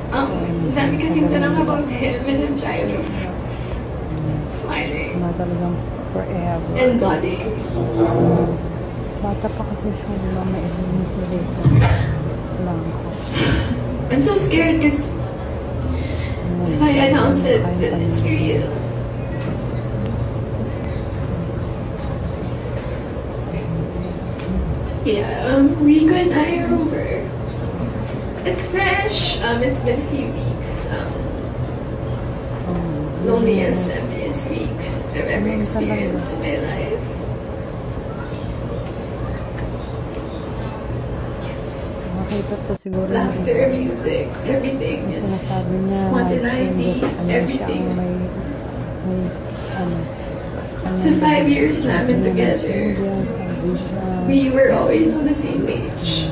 Dami kasing tanong about him and I'm tired of smiling. Na talagang forever. And nodding. Bata pa kasi siya, di ba? May edad na si Rico Blanco. I'm so scared because if I announce it, then it's real. Yeah, Rico and I are over. It's fresh. It's been a few weeks. Loneliest, emptiest weeks I've ever experienced in my life. Makita to siguro. Laughter, music, everything. Kasi sinasabi niya, changes, siya ang may So 5 years namin together. We were always on the same page.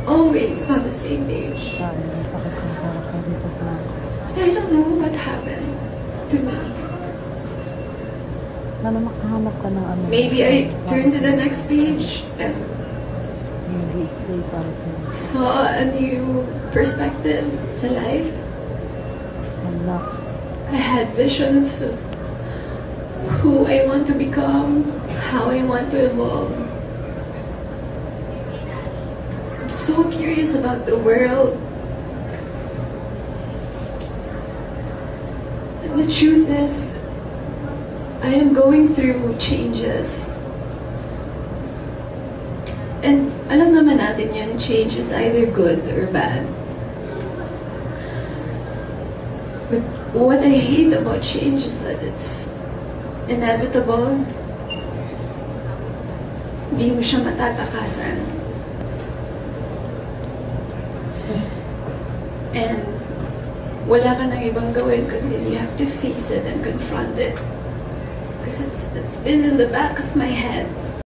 Always on the same page. Sakit yung para kay Rico Blanco. I don't know what happened to me. Sana makahanap ka ng ano. Maybe I turned to the next page and maybe stay para sa saw a new perspective sa life. Unlock. I had visions of who I want to become, how I want to evolve. I'm so curious about the world. And the truth is, I am going through changes. And alam naman natin yun, change is either good or bad. But what I hate about change is that it's inevitable. Hindi mo siya matatakasan. And wala ka nang ibang gawin kundi you have to face it and confront it. Because it's been in the back of my head